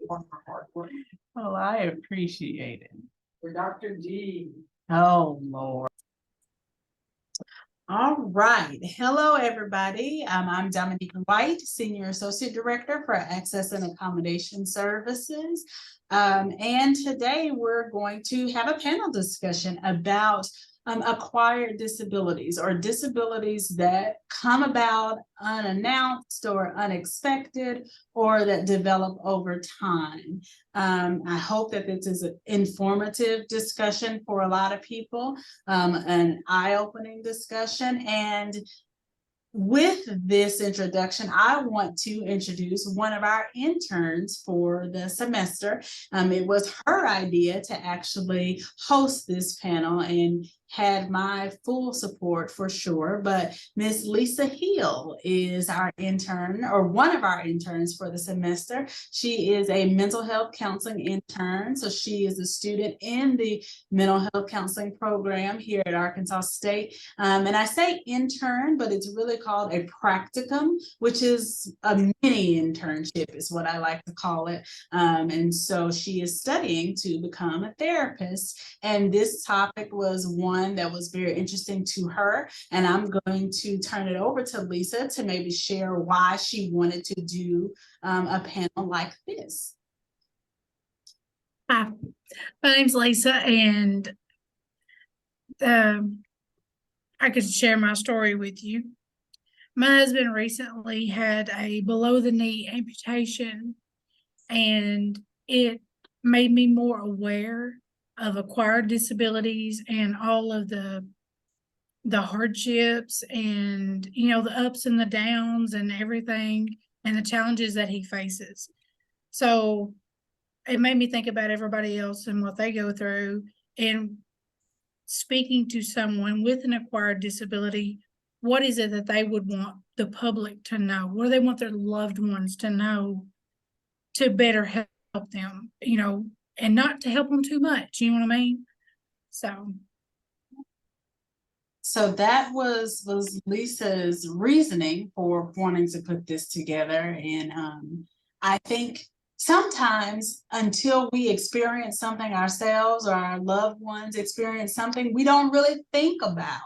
Well, I appreciate it. For Dr. G. Oh, Lord. All right. Hello, everybody. I'm Dominique White, Senior Associate Director for Access and Accommodation Services. And today we're going to have a panel discussion about acquired disabilities or disabilities that come about unannounced or unexpected or that develop over time. I hope that this is an informative discussion for a lot of people, an eye-opening discussion. And with this introduction, I want to introduce one of our interns for the semester. It was her idea to actually host this panel and had my full support for sure. But Miss Lisa Hill is our intern, or one of our interns for the semester. She is a mental health counseling intern. So she is a student in the mental health counseling program here at Arkansas State. And I say intern, but it's really called a practicum, which is a mini internship is what I like to call it. And so she is studying to become a therapist. And this topic was one that was very interesting to her. And I'm going to turn it over to Lisa to maybe share why she wanted to do a panel like this. Hi, my name's Lisa, and I could share my story with you. My husband recently had a below-the-knee amputation, and it made me more aware of acquired disabilities and all of the hardships and, you know, the ups and the downs and everything and the challenges that he faces. So it made me think about everybody else and what they go through, and speaking to someone with an acquired disability, what is it that they would want the public to know? What do they want their loved ones to know to better help them, you know, and not to help them too much, you know what I mean? So that was Lisa's reasoning for wanting to put this together. And I think sometimes until we experience something ourselves or our loved ones experience something, we don't really think about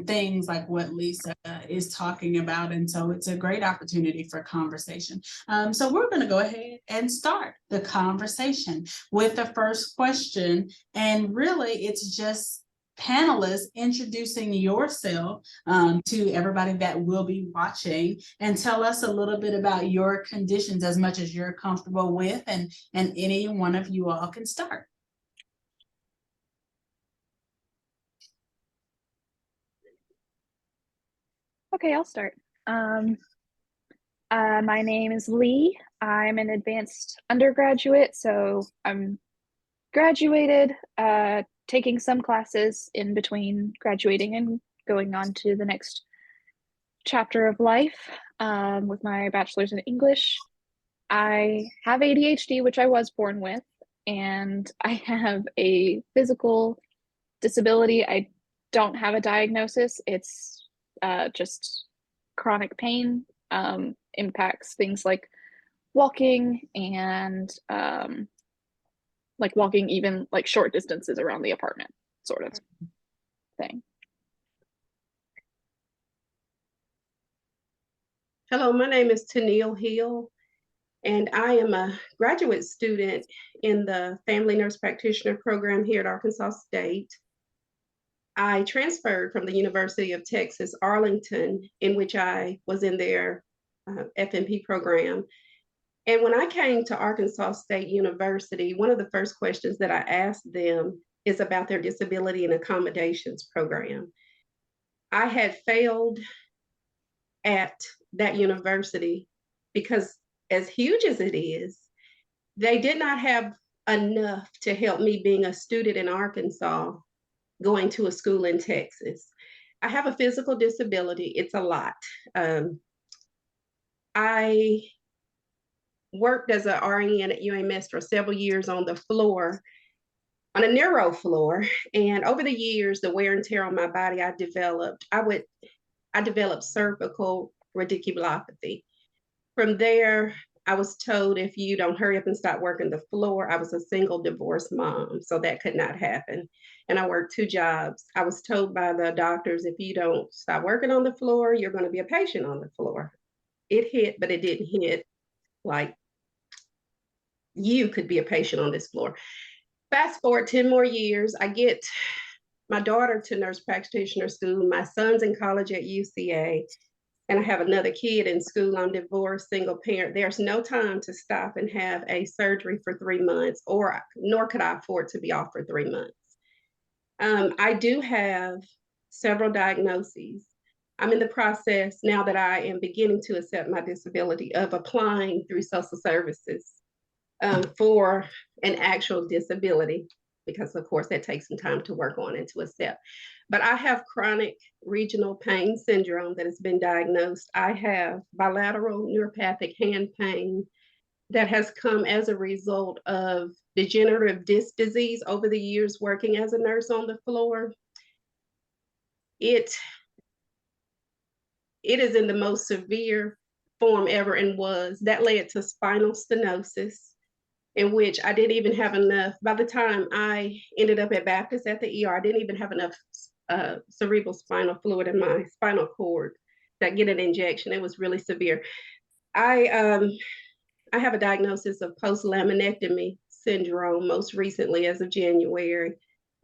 things like what Lisa is talking about. And so it's a great opportunity for conversation. So we're going to go ahead and start the conversation with the first question. And really, it's just panelists introducing yourself to everybody that will be watching, and tell us a little bit about your conditions as much as you're comfortable with, and any one of you all can start. Okay, I'll start. My name is Lee. I'm an advanced undergraduate, so I'm graduated, taking some classes in between graduating and going on to the next chapter of life with my bachelor's in English. I have ADHD, which I was born with, and I have a physical disability. I don't have a diagnosis. It's just chronic pain, impacts things like walking and like walking even like short distances around the apartment sort of thing. Hello, my name is Tennille Hill, and I am a graduate student in the Family Nurse Practitioner program here at Arkansas State. I transferred from the University of Texas, Arlington, in which I was in their FNP program. And when I came to Arkansas State University, one of the first questions that I asked them is about their disability and accommodations program. I had failed at that university because, as huge as it is, they did not have enough to help me being a student in Arkansas going to a school in Texas. I have a physical disability. It's a lot. I worked as an RN at UMS for several years on the floor, on a neuro floor. And over the years, the wear and tear on my body I developed cervical radiculopathy. From there, I was told if you don't hurry up and stop working the floor, I was a single divorced mom, so that could not happen. And I worked 2 jobs. I was told by the doctors, if you don't stop working on the floor, you're going to be a patient on the floor. It hit, but it didn't hit like you could be a patient on this floor. Fast forward 10 more years, I get my daughter to nurse practitioner school. My son's in college at UCA, and I have another kid in school. I'm divorced, single parent. There's no time to stop and have a surgery for 3 months, or nor could I afford to be off for 3 months. I do have several diagnoses. I'm in the process now that I am beginning to accept my disability of applying through social services for an actual disability, because of course that takes some time to work on and to accept. But I have chronic regional pain syndrome that has been diagnosed. I have bilateral neuropathic hand pain that has come as a result of degenerative disc disease over the years working as a nurse on the floor. It is in the most severe form ever, and was that led to spinal stenosis, in which I didn't even have enough. By the time I ended up at Baptist at the ER, I didn't even have enough cerebral spinal fluid in my spinal cord to get an injection. It was really severe. I have a diagnosis of post-laminectomy syndrome, most recently as of January.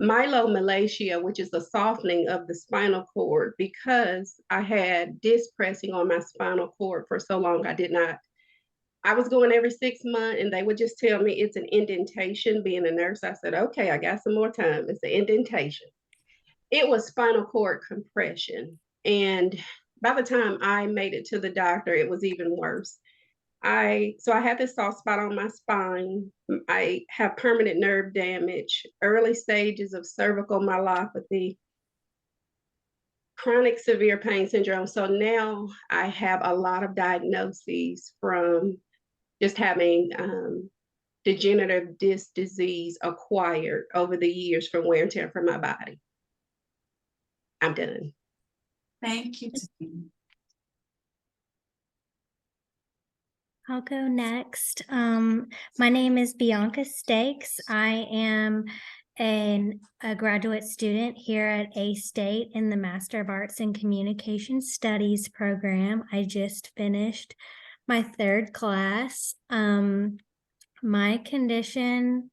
Myelomalacia, which is a softening of the spinal cord, because I had disc pressing on my spinal cord for so long. I was going every 6 months, and they would just tell me it's an indentation. Being a nurse, I said, okay, I got some more time. It's an indentation. It was spinal cord compression. And by the time I made it to the doctor, it was even worse. So I had this soft spot on my spine. I have permanent nerve damage, early stages of cervical myelopathy, chronic severe pain syndrome. So now I have a lot of diagnoses from just having degenerative disc disease acquired over the years from wear and tear from my body. I'm done. Thank you, Tiffany. I'll go next. My name is Bianca Stakes. I am a graduate student here at A-State in the Master of Arts in Communication Studies program. I just finished my 3rd class. My conditions,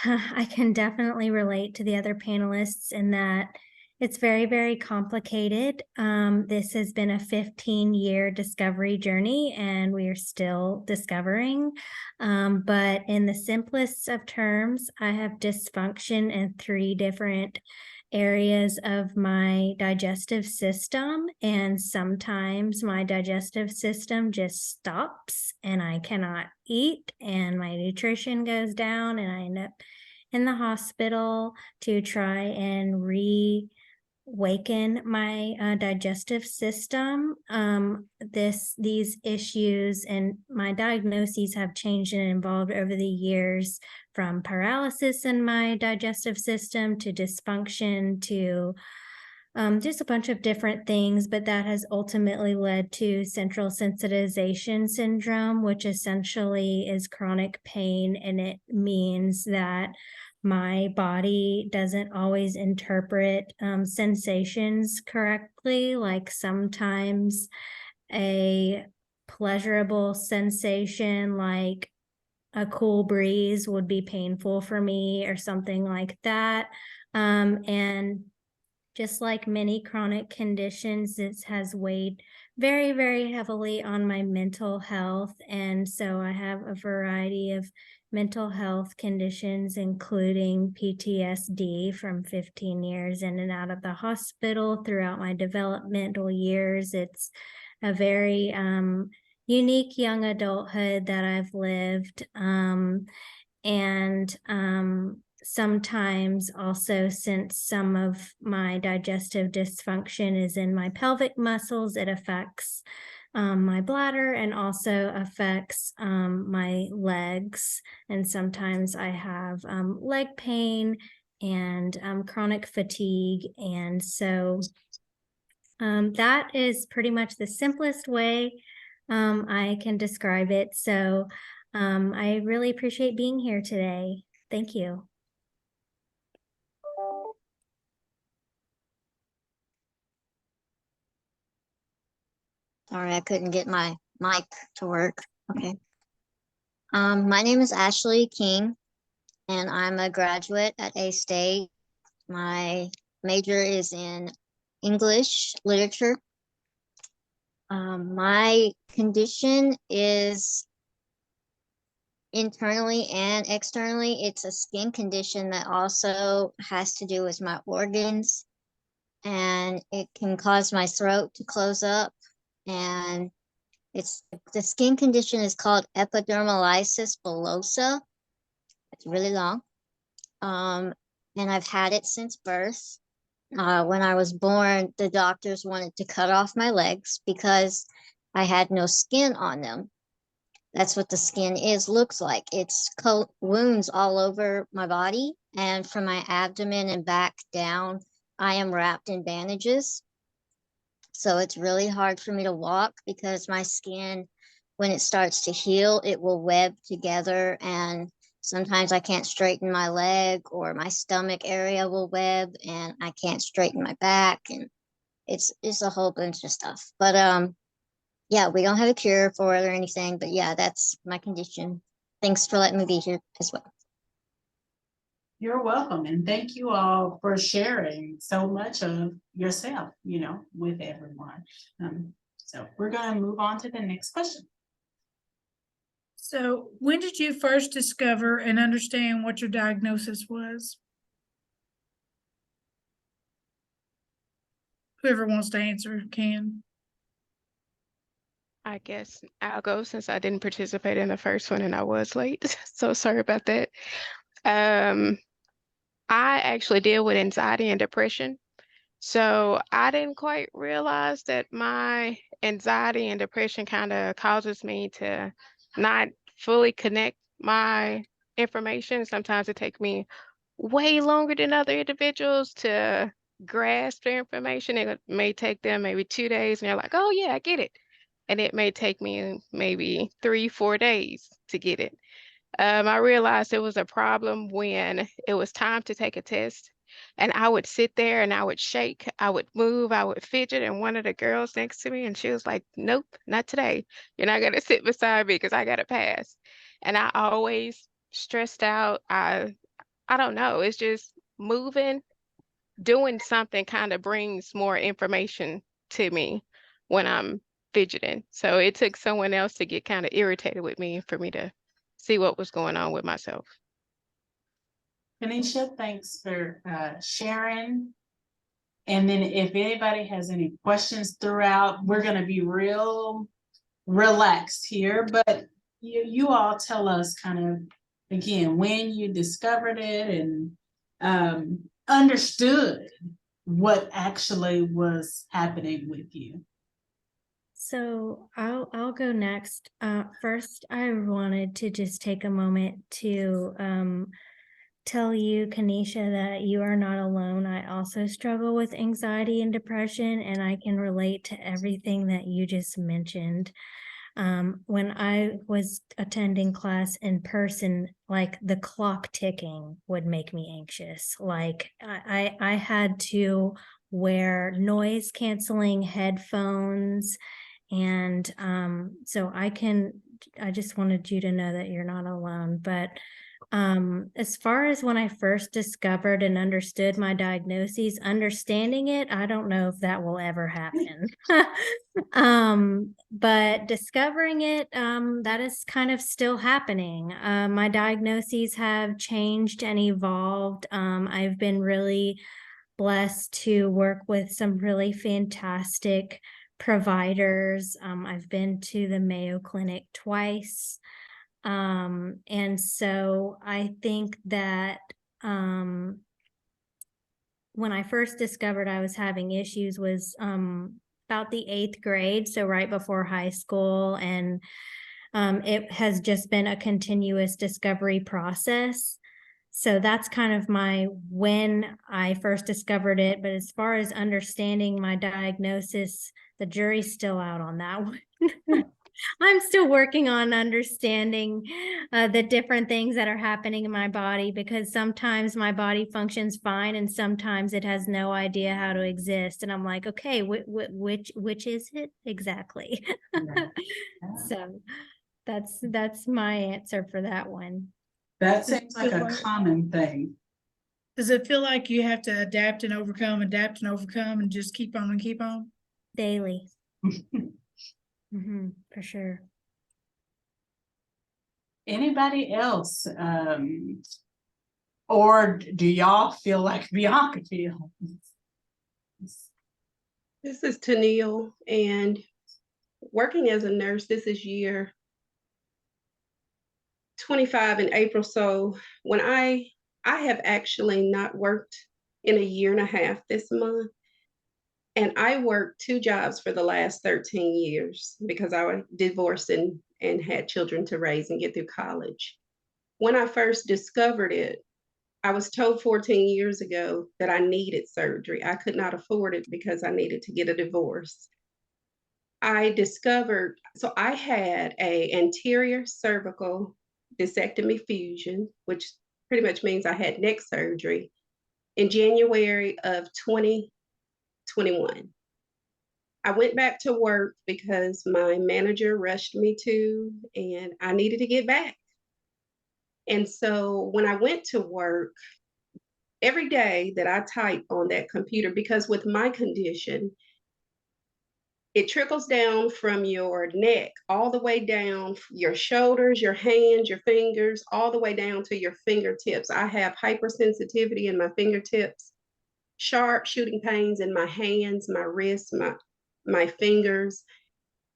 I can definitely relate to the other panelists in that it's very, very complicated. This has been a 15-year discovery journey, and we are still discovering. But in the simplest of terms, I have dysfunction in 3 different areas of my digestive system, and sometimes my digestive system just stops and I cannot eat, and my nutrition goes down, and I end up in the hospital to try and reawaken my digestive system. These issues and my diagnoses have changed and evolved over the years, from paralysis in my digestive system to dysfunction to just a bunch of different things, but that has ultimately led to central sensitization syndrome, which essentially is chronic pain, and it means that my body doesn't always interpret sensations correctly. Like sometimes a pleasurable sensation like a cool breeze would be painful for me or something like that. And just like many chronic conditions, this has weighed very, very heavily on my mental health. And so I have a variety of mental health conditions, including PTSD from 15 years in and out of the hospital throughout my developmental years. It's a very unique young adulthood that I've lived. Sometimes also, since some of my digestive dysfunction is in my pelvic muscles, it affects my bladder and also affects my legs. And sometimes I have leg pain and chronic fatigue. And so that is pretty much the simplest way I can describe it. So I really appreciate being here today. Thank you. Sorry, I couldn't get my mic to work. Okay. My name is Ashley King, and I'm a graduate at A-State. My major is in English literature. My condition is internally and externally. It's a skin condition that also has to do with my organs, and it can cause my throat to close up. And the skin condition is called epidermolysis bullosa. It's really long. And I've had it since birth. When I was born, the doctors wanted to cut off my legs because I had no skin on them. That's what the skin looks like. It's wounds all over my body, and from my abdomen and back down, I am wrapped in bandages. So it's really hard for me to walk because my skin, when it starts to heal, it will web together, and sometimes I can't straighten my leg, or my stomach area will web and I can't straighten my back, and it's a whole bunch of stuff. But yeah, we don't have a cure for it or anything, but yeah, that's my condition. Thanks for letting me be here as well. You're welcome, and thank you all for sharing so much of yourself, with everyone. So we're gonna move on to the next question. So when did you first discover and understand what your diagnosis was? Whoever wants to answer can. I guess I'll go since I didn't participate in the first one and I was late. So sorry about that. I actually deal with anxiety and depression. So I didn't quite realize that my anxiety and depression kind of causes me to not fully connect my information. Sometimes it takes me way longer than other individuals to grasp their information. It may take them maybe 2 days and they're like, oh yeah, I get it. And it may take me maybe 3-4 days to get it. I realized it was a problem when it was time to take a test, and I would sit there and I would shake, I would move, I would fidget, and one of the girls next to me, and she was like, nope, not today. You're not gonna sit beside me because I gotta pass. And I always stressed out. I don't know, it's just moving, doing something kind of brings more information to me when I'm fidgeting. So it took someone else to get kind of irritated with me for me to see what was going on with myself. Kanisha, thanks for sharing. And then if anybody has any questions throughout, we're gonna be real relaxed here, but you all tell us kind of, again, when you discovered it and understood what actually was happening with you. So I'll go next. First, I wanted to just take a moment to tell you, Kanisha, that you are not alone. I also struggle with anxiety and depression, and I can relate to everything that you just mentioned. When I was attending class in person, like the clock ticking would make me anxious. Like I had to wear noise canceling headphones. And so I just wanted you to know that you're not alone. But as far as when I first discovered and understood my diagnoses, understanding it, I don't know if that will ever happen. But discovering it, that is kind of still happening. My diagnoses have changed and evolved. I've been really blessed to work with some really fantastic providers. I've been to the Mayo Clinic twice. And so I think that when I first discovered I was having issues was about the 8th grade, so right before high school. And it has just been a continuous discovery process. So that's kind of when I first discovered it. But as far as understanding my diagnosis, the jury's still out on that one. I'm still working on understanding the different things that are happening in my body, because sometimes my body functions fine and sometimes it has no idea how to exist. And I'm like, okay, which is it exactly? Right. So that's my answer for that one. That seems like a common thing. Does it feel like you have to adapt and overcome, and just keep on and keep on? Daily. For sure. Anybody else? Or do y'all feel like Bianca feels? This is Tennille, and working as a nurse, this is year 25 in April. So when I have actually not worked in a year and a half this month. And I worked 2 jobs for the last 13 years because I was divorced and had children to raise and get through college. When I first discovered it, I was told 14 years ago that I needed surgery. I could not afford it because I needed to get a divorce. I discovered, so I had a anterior cervical discectomy fusion, which pretty much means I had neck surgery in January of 2021. I went back to work because my manager rushed me to, and I needed to get back. And so when I went to work, every day that I type on that computer, because with my condition, it trickles down from your neck all the way down your shoulders, your hands, your fingers, all the way down to your fingertips. I have hypersensitivity in my fingertips, sharp shooting pains in my hands, my wrists, my fingers.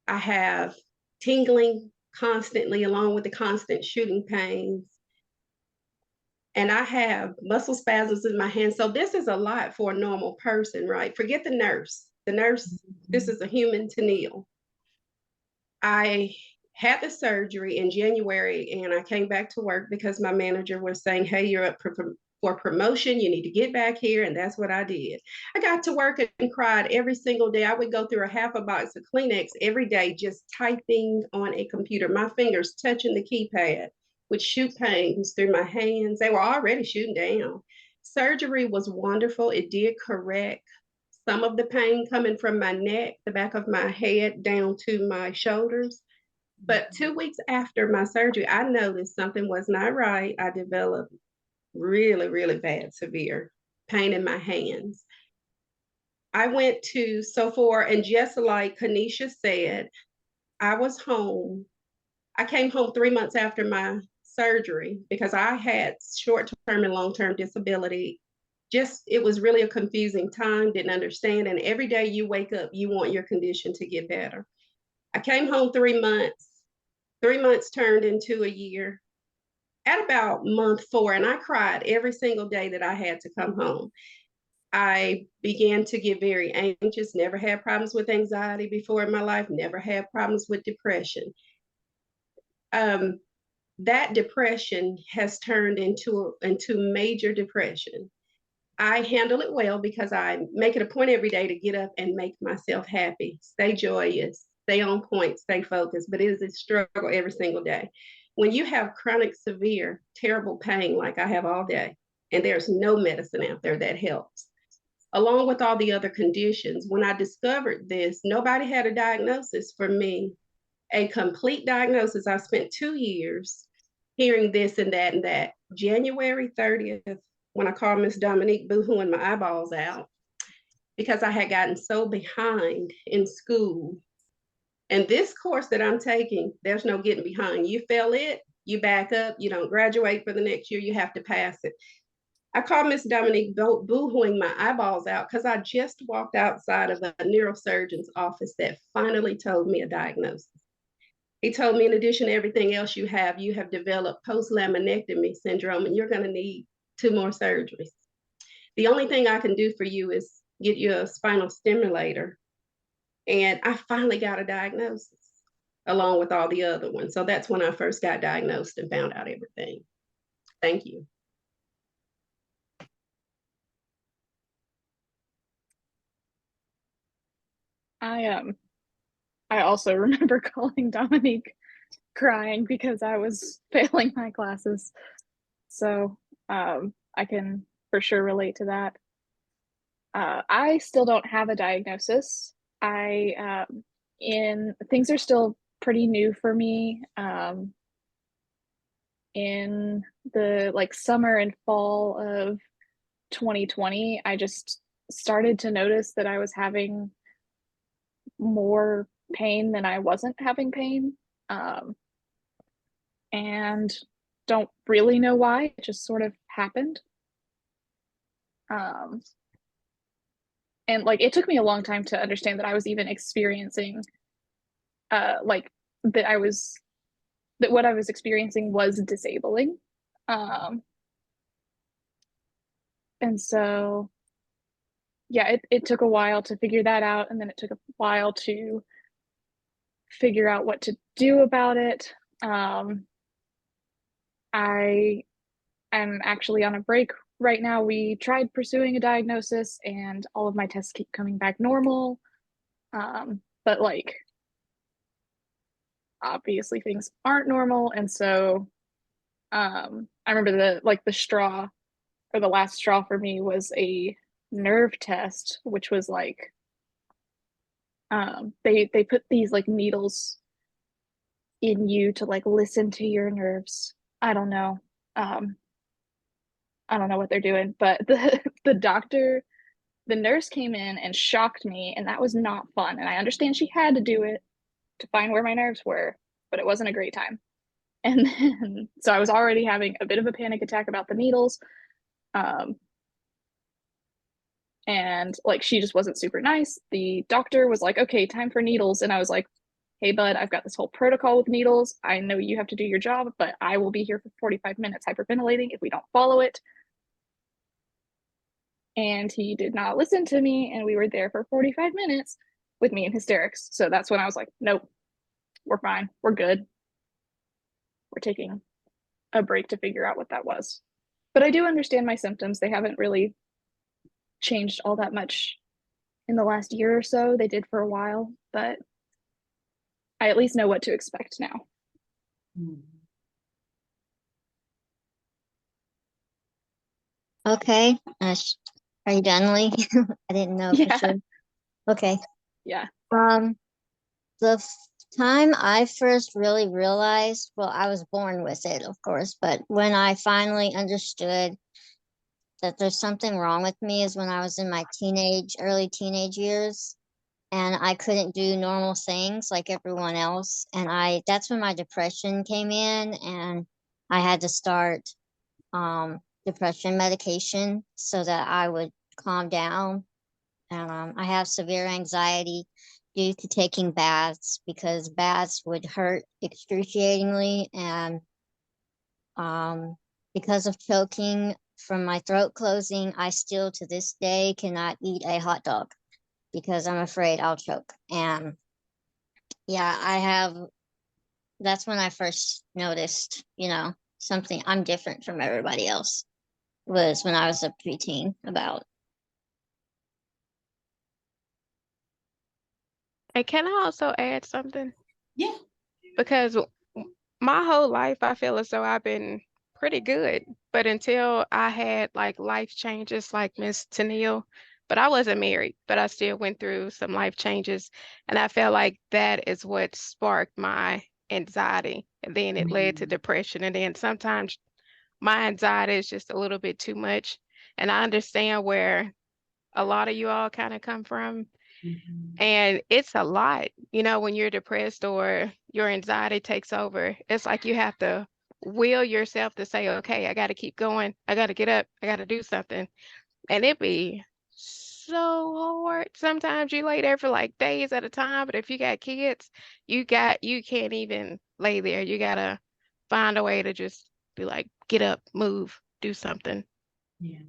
I have tingling constantly along with the constant shooting pains. And I have muscle spasms in my hands. So this is a lot for a normal person, right? Forget the nurse. The nurse, this is a human Tennille. I had the surgery in January and I came back to work because my manager was saying, hey, you're up for promotion. You need to get back here. And that's what I did. I got to work and cried every single day. I would go through a half a box of Kleenex every day, just typing on a computer, my fingers touching the keypad would shoot pains through my hands. They were already shooting down. Surgery was wonderful. It did correct some of the pain coming from my neck, the back of my head down to my shoulders. But 2 weeks after my surgery, I noticed something was not right. I developed really, really bad, severe pain in my hands. I went to Sophor, and just like Kanisha said, I was home. I came home 3 months after my surgery because I had short-term and long-term disability. Just, it was really a confusing time, didn't understand. And every day you wake up, you want your condition to get better. I came home 3 months. 3 months turned into a year. At about month 4, and I cried every single day that I had to come home. I began to get very anxious, never had problems with anxiety before in my life, never had problems with depression. That depression has turned into major depression. I handle it well because I make it a point every day to get up and make myself happy, stay joyous, stay on point, stay focused, but it is a struggle every single day. When you have chronic, severe, terrible pain like I have all day, and there's no medicine out there that helps, along with all the other conditions, when I discovered this, nobody had a diagnosis for me, a complete diagnosis. I spent 2 years hearing this and that and that. January 30th, when I called Miss Dominique boohooing my eyeballs out because I had gotten so behind in school. And this course that I'm taking, there's no getting behind. You fail it, you back up, you don't graduate for the next year, you have to pass it. I called Miss Dominique boohooing my eyeballs out because I just walked outside of a neurosurgeon's office that finally told me a diagnosis. He told me, in addition to everything else you have developed post-laminectomy syndrome, and you're going to need 2 more surgeries. The only thing I can do for you is get you a spinal stimulator. And I finally got a diagnosis along with all the other ones. So that's when I first got diagnosed and found out everything. Thank you. I I also remember calling Dominique crying because I was failing my classes. So I can for sure relate to that. I still don't have a diagnosis. Things are still pretty new for me. In the like summer and fall of 2020, I just started to notice that I was having more pain than I wasn't having pain. And don't really know why. It just sort of happened. And like it took me a long time to understand that I was even experiencing like that what I was experiencing was disabling. And so yeah, it took a while to figure that out, and then it took a while to figure out what to do about it. I am actually on a break right now. We tried pursuing a diagnosis, and all of my tests keep coming back normal. But like, obviously things aren't normal, and so I remember the straw, or the last straw for me, was a nerve test, which was like they put these like needles in you to like listen to your nerves. I don't know. I don't know what they're doing, but the nurse came in and shocked me, and that was not fun. And I understand she had to do it to find where my nerves were, but it wasn't a great time. And then, so I was already having a bit of a panic attack about the needles. And like, she just wasn't super nice. The doctor was like, okay, time for needles. And I was like, hey, bud, I've got this whole protocol with needles. I know you have to do your job, but I will be here for 45 minutes hyperventilating if we don't follow it. And he did not listen to me. And we were there for 45 minutes with me in hysterics. So that's when I was like, nope, we're fine. We're good. We're taking a break to figure out what that was. But I do understand my symptoms. They haven't really changed all that much in the last year or so. They did for a while, but I at least know what to expect now. Okay. Are you done, Lee? I didn't know for Yeah. sure. Okay. Yeah. The time I first really realized, well, I was born with it, of course, but when I finally understood that there's something wrong with me is when I was in my early teenage years, and I couldn't do normal things like everyone else. And that's when my depression came in, and I had to start depression medication so that I would calm down. And I have severe anxiety due to taking baths, because baths would hurt excruciatingly. And because of choking from my throat closing, I still to this day cannot eat a hot dog because I'm afraid I'll choke. And yeah, that's when I first noticed, something, I'm different from everybody else, was when I was a preteen about. And can I also add something? Yeah. Because my whole life, I feel as though I've been pretty good, but until I had like life changes like Miss Tennille, but I wasn't married, but I still went through some life changes. And I felt like that is what sparked my anxiety. And then it led to depression. And then sometimes my anxiety is just a little bit too much. And I understand where a lot of you all kind of come from. And it's a lot, when you're depressed or your anxiety takes over, it's like you have to will yourself to say, okay, I got to keep going. I got to get up. I got to do something. And it be so hard. Sometimes you lay there for like days at a time, but if you got kids, you can't even lay there. You got to find a way to just be like, get up, move, do something. Yeah.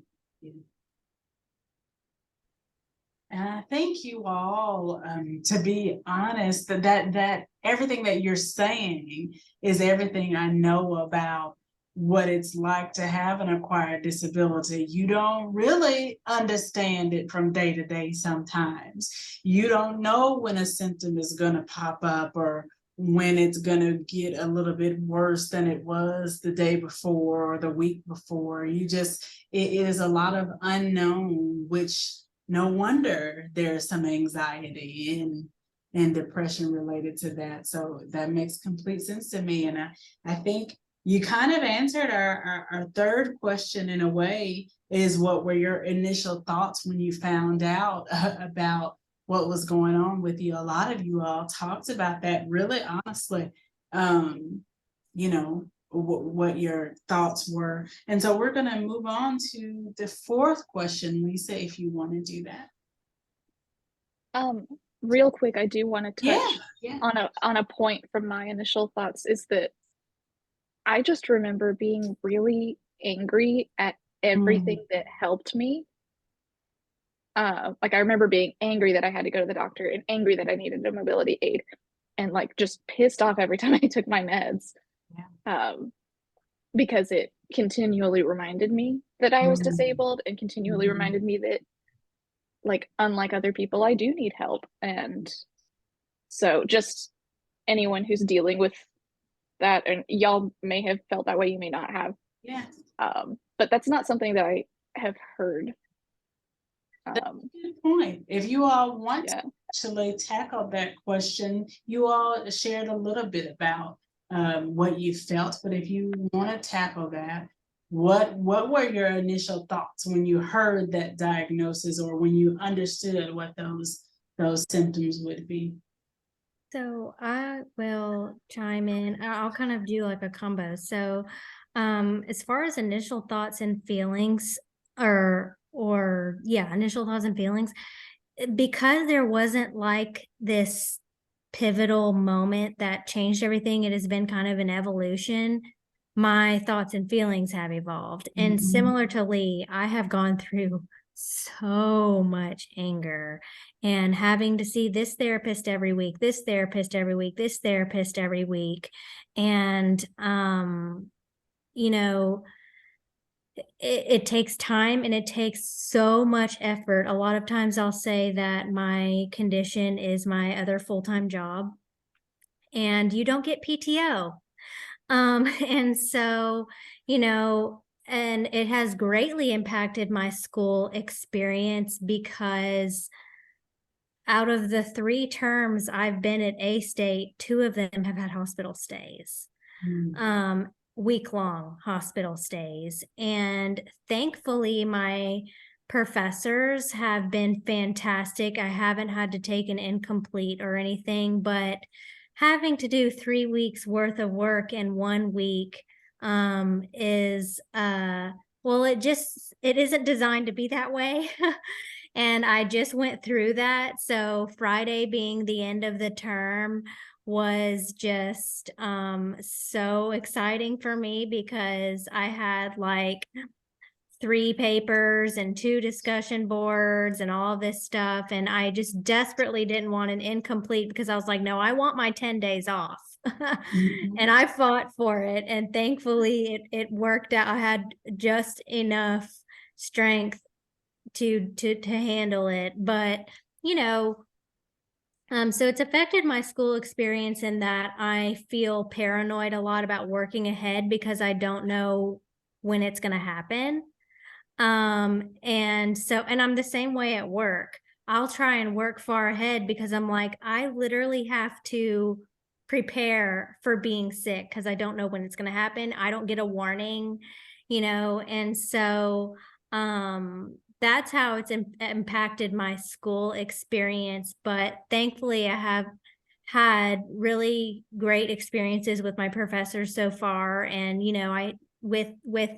And I think you all, to be honest, that everything that you're saying is everything I know about what it's like to have an acquired disability. You don't really understand it from day to day sometimes. You don't know when a symptom is going to pop up or when it's going to get a little bit worse than it was the day before or the week before. It is a lot of unknown, which no wonder there's some anxiety and depression related to that. So that makes complete sense to me. And I think you kind of answered our third question in a way, is what were your initial thoughts when you found out about what was going on with you? A lot of you all talked about that really honestly, you know, what your thoughts were. And so we're going to move on to the fourth question, Lisa, if you want to do that. Real quick, I do want to touch Yeah. on a point from my initial thoughts, is that I just remember being really angry at everything that helped me. Like I remember being angry that I had to go to the doctor and angry that I needed a mobility aid and like just pissed off every time I took my meds. Because it continually reminded me that I was disabled and continually reminded me that, like, unlike other people, I do need help. And so just anyone who's dealing with that, and y'all may have felt that way, you may not have. Yeah. But that's not something that I have heard. That's a good point. If you all want to actually tackle that question, you all shared a little bit about what you felt, but if you want to tackle that, what were your initial thoughts when you heard that diagnosis or when you understood what those symptoms would be? So I will chime in. I'll kind of do like a combo. So as far as initial thoughts and feelings, initial thoughts and feelings, because there wasn't like this pivotal moment that changed everything, it has been kind of an evolution. My thoughts and feelings have evolved. And similar to Lee, I have gone through so much anger and having to see this therapist every week, this therapist every week, this therapist every week. And, you know, it takes time and it takes so much effort. A lot of times I'll say that my condition is my other full-time job and you don't get PTO. And so, you know, and it has greatly impacted my school experience because out of the 3 terms I've been at A-State, 2 of them have had hospital stays. Week-long hospital stays. And thankfully, my professors have been fantastic. I haven't had to take an incomplete or anything, but having to do 3 weeks worth of work in 1 week is well, it isn't designed to be that way. And I just went through that. So Friday being the end of the term was just so exciting for me because I had like 3 papers and 2 discussion boards and all this stuff. And I just desperately didn't want an incomplete because I was like, no, I want my 10 days off. And I fought for it. And thankfully it worked out. I had just enough strength to handle it. But, you know, so it's affected my school experience in that I feel paranoid a lot about working ahead because I don't know when it's going to happen. And I'm the same way at work. I'll try and work far ahead because I'm like, I literally have to prepare for being sick because I don't know when it's going to happen. I don't get a warning, you know, and so that's how it's impacted my school experience. But thankfully, I have had really great experiences with my professors so far. And, you know, with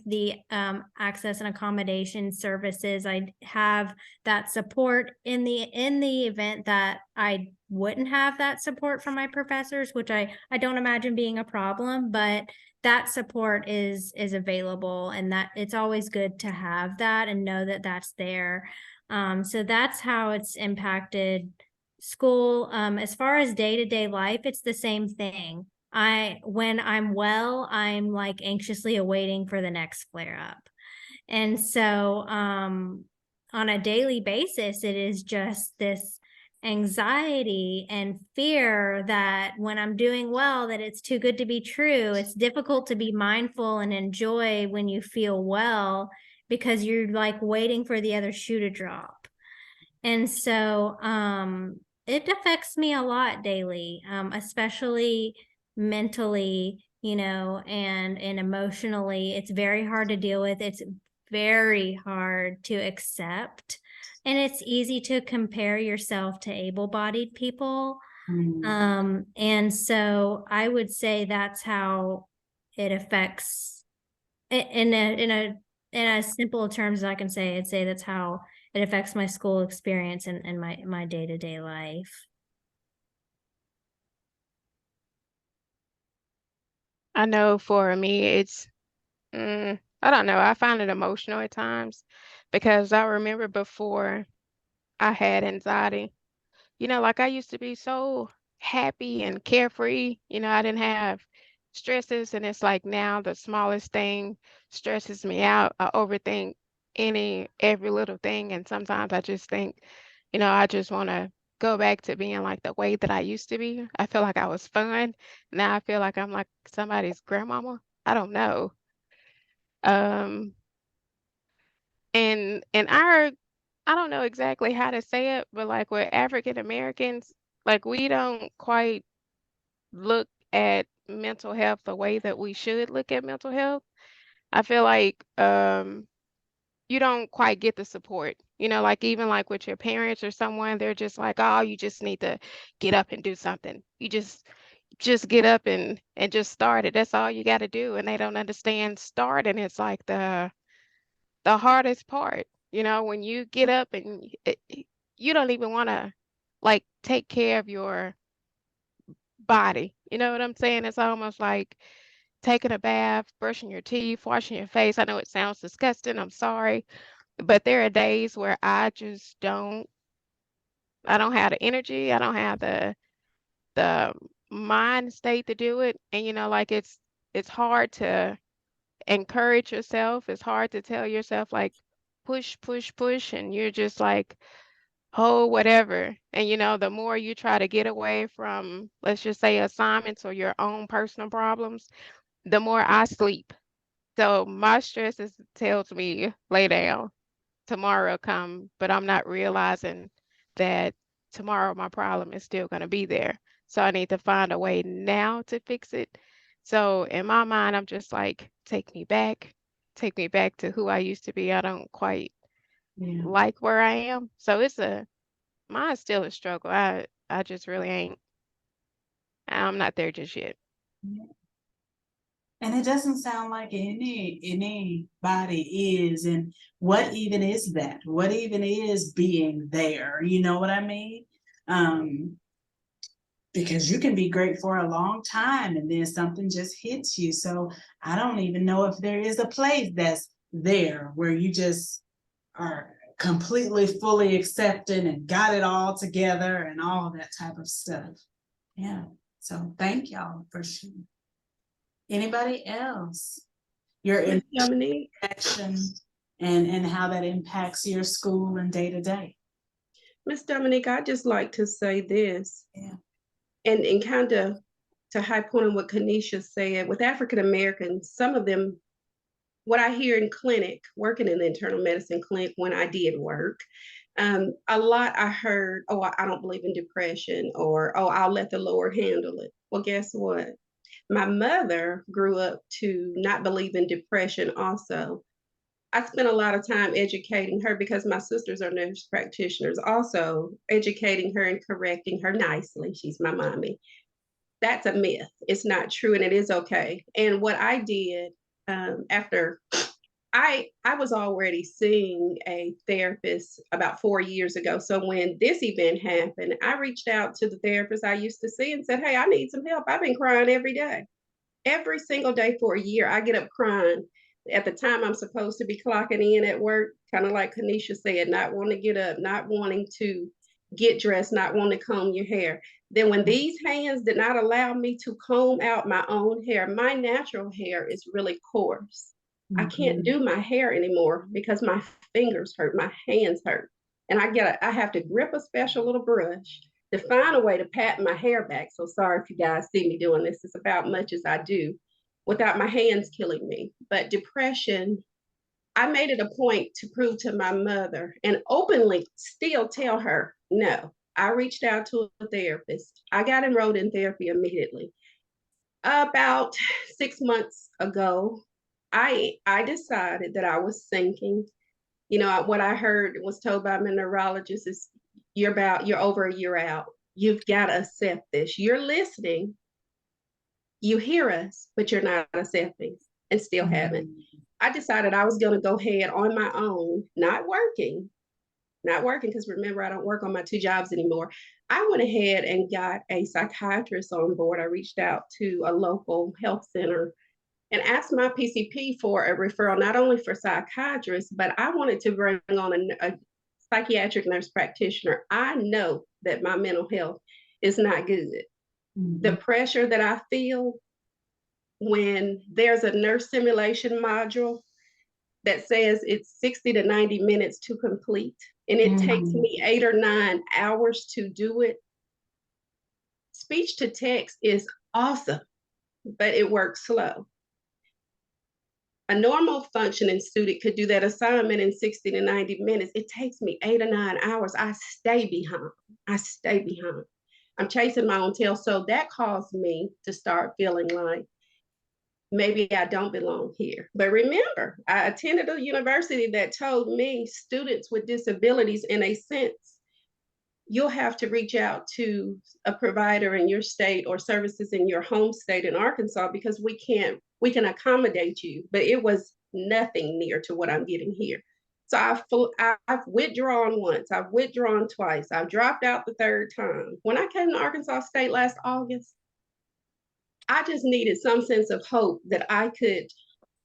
the Access and Accommodation Services, I have that support in the event that I wouldn't have that support from my professors, which I don't imagine being a problem, but that support is available, and that it's always good to have that and know that that's there. So that's how it's impacted school. As far as day-to-day life, it's the same thing. when I'm well, I'm like anxiously awaiting for the next flare up. And so, on a daily basis, it is just this anxiety and fear that when I'm doing well, that it's too good to be true. It's difficult to be mindful and enjoy when you feel well because you're like waiting for the other shoe to drop. And so, it affects me a lot daily, especially mentally, and emotionally. It's very hard to deal with. It's very hard to accept. And it's easy to compare yourself to able-bodied people. And so I would say that's how it affects in as simple terms as I can say, I'd say that's how it affects my school experience and my day-to-day life. I know for me, I don't know. I find it emotional at times because I remember before I had anxiety, like I used to be so happy and carefree. I didn't have stresses, and it's like now the smallest thing stresses me out. I overthink every little thing, and sometimes I just think, I just want to go back to being like the way that I used to be. I feel like I was fun. Now I feel like I'm like somebody's grandmama. I don't know. Um, and I don't know exactly how to say it, but like with African Americans, like we don't quite look at mental health the way that we should look at mental health. I feel like you don't quite get the support. Like even like with your parents or someone, they're just like, "Oh, you just need to get up and do something. You just get up and just start it. That's all you got to do." And they don't understand starting. It's like the hardest part. When you get up and you don't even want to like take care of your body. You know what I'm saying? It's almost like taking a bath, brushing your teeth, washing your face. I know it sounds disgusting. I'm sorry. But there are days where I don't have the energy. I don't have the mind state to do it. And like it's hard to encourage yourself. It's hard to tell yourself like push, push, push. And you're just like, oh, whatever. And the more you try to get away from, let's just say, assignments or your own personal problems, the more I sleep. So my stress tells me lay down, tomorrow come, but I'm not realizing that tomorrow my problem is still going to be there. So I need to find a way now to fix it. So in my mind, I'm just like, take me back to who I used to be. I don't quite Yeah. like where I am. So mine's still a struggle. I just really ain't. I'm not there just yet. And it doesn't sound like anybody is. And what even is that? What even is being there? You know what I mean? Because you can be great for a long time and then something just hits you. So I don't even know if there is a place that's there where you just are completely fully accepted and got it all together and all that type of stuff. Yeah. So thank y'all for sharing. Anybody else? Your Miss Dominique, interaction and how that impacts your school and day to day. Miss Dominique, I'd just like to say this. Yeah. And kind of to high point on what Kanisha said, with African Americans, some of them, what I hear in clinic, working in the internal medicine clinic when I did work, a lot I heard, oh, I don't believe in depression, or, oh, I'll let the Lord handle it. Well, guess what? My mother grew up to not believe in depression also. I spent a lot of time educating her because my sisters are nurse practitioners, also educating her and correcting her nicely. She's my mommy. That's a myth. It's not true, and it is okay. And what I did after I was already seeing a therapist about 4 years ago. So when this event happened, I reached out to the therapist I used to see and said, "Hey, I need some help. I've been crying every day. Every single day for a year, I get up crying at the time I'm supposed to be clocking in at work, kind of like Kanisha said, not wanting to get up, not wanting to get dressed, not wanting to comb your hair. Then when these hands did not allow me to comb out my own hair, my natural hair is really coarse. I can't do my hair anymore because my fingers hurt, my hands hurt. And I have to grip a special little brush to find a way to pat my hair back. So sorry if you guys see me doing this. It's about much as I do without my hands killing me. But depression, I made it a point to prove to my mother and openly still tell her, no. I reached out to a therapist. I got enrolled in therapy immediately. About 6 months ago, I decided that I was sinking. You know, what I heard was told by my neurologist is you're over a year out. You've got to accept this. You're listening. You hear us, but you're not accepting and still haven't. I decided I was going to go ahead on my own, not working because remember, I don't work on my 2 jobs anymore. I went ahead and got a psychiatrist on board. I reached out to a local health center and asked my PCP for a referral, not only for psychiatrists, but I wanted to bring on a psychiatric nurse practitioner. I know that my mental health is not good. The pressure that I feel when there's a nurse simulation module that says it's 60 to 90 minutes to complete, and it takes me 8 or 9 hours to do it. Speech to text is awesome, but it works slow. A normal functioning student could do that assignment in 60 to 90 minutes. It takes me 8 or 9 hours. I stay behind. I'm chasing my own tail. So that caused me to start feeling like maybe I don't belong here. But remember, I attended a university that told me students with disabilities, in a sense, you'll have to reach out to a provider in your state or services in your home state in Arkansas because we can accommodate you. But it was nothing near to what I'm getting here. So I've withdrawn once, I've withdrawn twice, I've dropped out the 3rd time. When I came to Arkansas State last August, I just needed some sense of hope that I could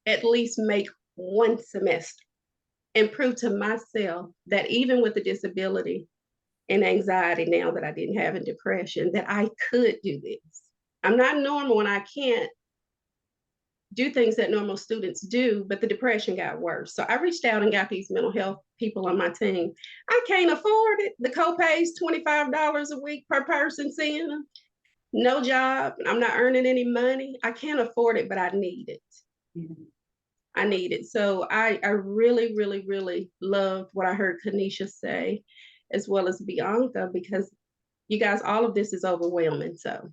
at least make one semester and prove to myself that even with the disability and anxiety now that I didn't have in depression, that I could do this. I'm not normal and I can't do things that normal students do, but the depression got worse. So I reached out and got these mental health people on my team. I can't afford it. The copay is $25 a week per person seeing them. No job. I'm not earning any money. I can't afford it, but I need it. I need it. So I really, really, really loved what I heard Kanisha say, as well as Bianca, because you guys, all of this is overwhelming. So.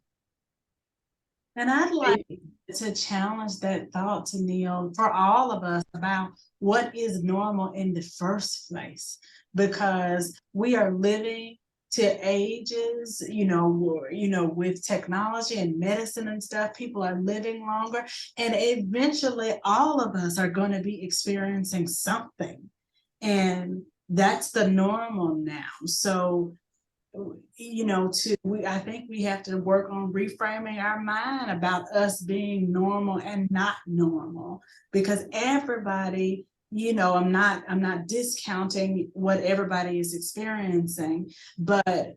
And I'd like to challenge that thought, to Neil, for all of us about what is normal in the first place, because we are living to ages, with technology and medicine and stuff, people are living longer, and eventually all of us are going to be experiencing something, and that's the normal now. So I think we have to work on reframing our mind about us being normal and not normal, because everybody, I'm not discounting what everybody is experiencing, but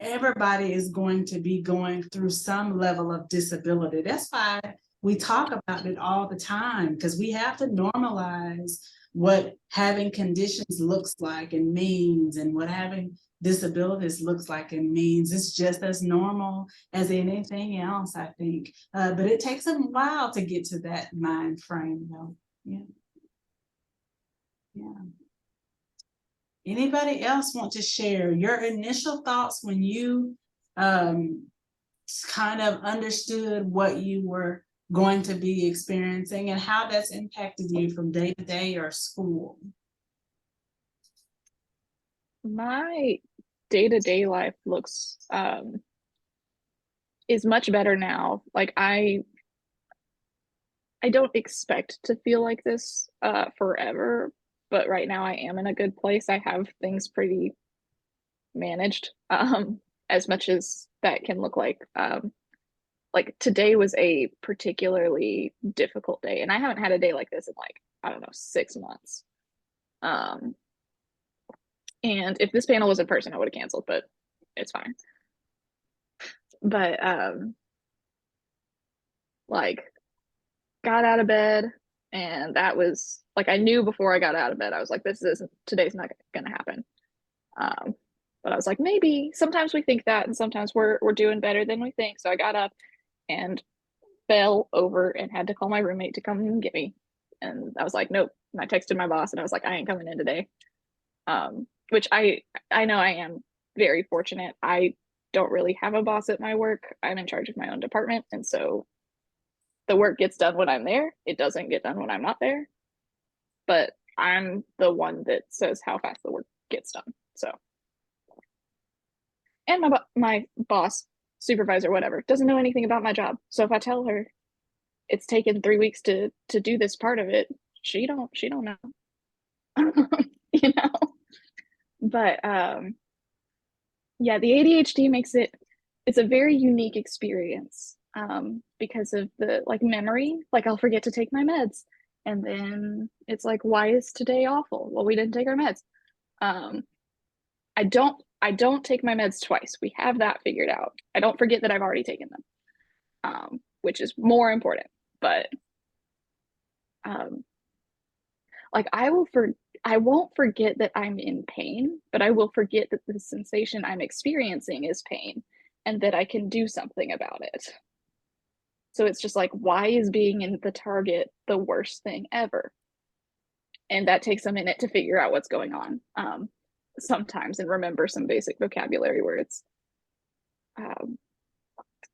everybody is going to be going through some level of disability. That's why we talk about it all the time, because we have to normalize what having conditions looks like and means, and what having disabilities looks like and means. It's just as normal as anything else, I think. But it takes a while to get to that mind frame, though. Yeah. Anybody else want to share your initial thoughts when you kind of understood what you were going to be experiencing and how that's impacted you from day to day or school? My day-to-day life looks is much better now. Like I don't expect to feel like this forever, but right now I am in a good place. I have things pretty managed, as much as that can look like today was a particularly difficult day, and I haven't had a day like this in like, I don't know, 6 months. And if this panel was in person, I would have canceled, but it's fine. But like got out of bed, and that was like, I knew before I got out of bed, I was like, today's not gonna happen. But I was like, maybe sometimes we think that, and sometimes we're doing better than we think. So I got up and fell over and had to call my roommate to come and get me. And I was like, nope. And I texted my boss and I was like, I ain't coming in today. Which I know I am very fortunate. I don't really have a boss at my work. I'm in charge of my own department. And so the work gets done when I'm there. It doesn't get done when I'm not there. But I'm the one that says how fast the work gets done. So, and my boss, supervisor, whatever, doesn't know anything about my job. So if I tell her it's taken 3 weeks to do this part of it, she don't know. You know. But yeah, the ADHD makes it's a very unique experience because of the like memory. Like I'll forget to take my meds, and then it's like, why is today awful? Well, we didn't take our meds. I don't take my meds twice. We have that figured out. I don't forget that I've already taken them, which is more important. But like I won't forget that I'm in pain, but I will forget that the sensation I'm experiencing is pain and that I can do something about it. So it's just like, why is being in the target the worst thing ever? And that takes a minute to figure out what's going on sometimes and remember some basic vocabulary words.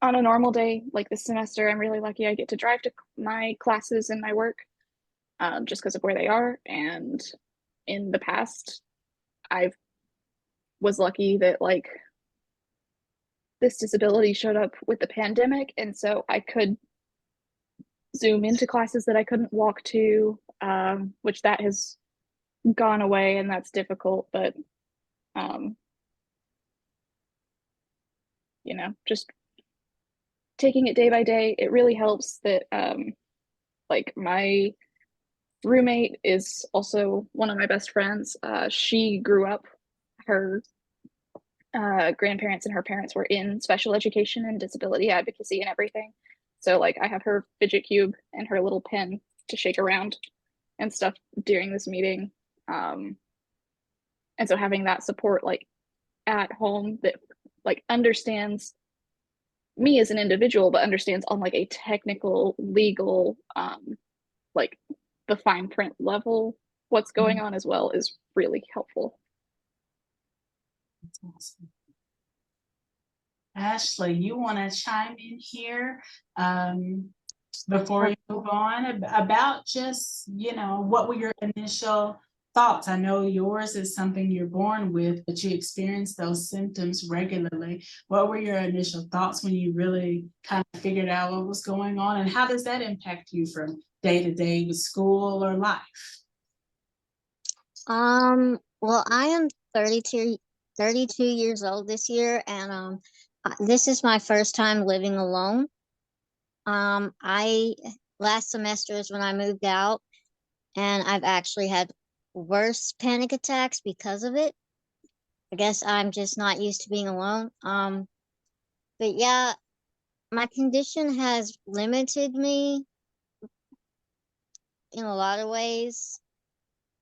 On a normal day, like this semester, I'm really lucky I get to drive to my classes and my work just because of where they are. And in the past, I was lucky that like this disability showed up with the pandemic, and so I could Zoom into classes that I couldn't walk to, which that has gone away, and that's difficult. But you know, just taking it day by day, it really helps that like my roommate is also one of my best friends. She grew up, her grandparents and her parents were in special education and disability advocacy and everything. So like I have her fidget cube and her little pen to shake around and stuff during this meeting. And so having that support like at home that like understands me as an individual, but understands on like a technical, legal, like the fine print level, what's going on as well is really helpful. That's awesome. Ashley, you want to chime in here before you move on about just, you know, what were your initial thoughts? I know yours is something you're born with, but you experience those symptoms regularly. What were your initial thoughts when you really kind of figured out what was going on, and how does that impact you from day to day with school or life? Well, I am 32 years old this year, and this is my first time living alone. I last semester is when I moved out, and I've actually had worse panic attacks because of it. I guess I'm just not used to being alone. But yeah, my condition has limited me in a lot of ways.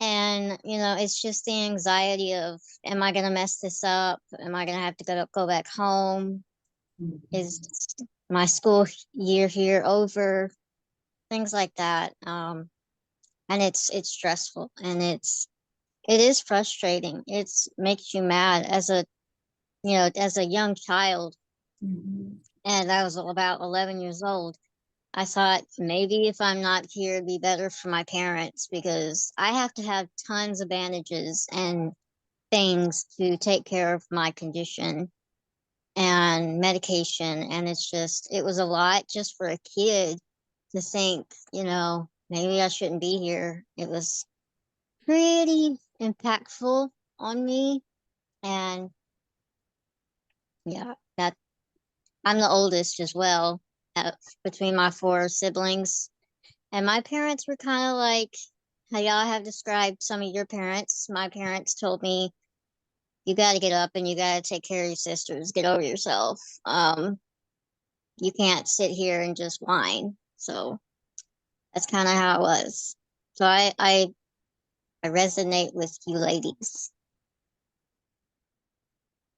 And, you know, it's just the anxiety of, am I going to mess this up? Am I going to have to go back home? Is my school year here over? Things like that. And it's stressful, and it is frustrating. It's makes you mad as a, you know, as a young child. And I was about 11 years old. I thought maybe if I'm not here, it'd be better for my parents, because I have to have tons of bandages and things to take care of my condition and medication. And it was a lot just for a kid to think, you know, maybe I shouldn't be here. It was pretty impactful on me. And yeah, that I'm the oldest as well between my 4 siblings. And my parents were kind of like how y'all have described some of your parents. My parents told me, you got to get up and you got to take care of your sisters, get over yourself. you can't sit here and just whine. So that's kind of how it was. So I resonate with you ladies.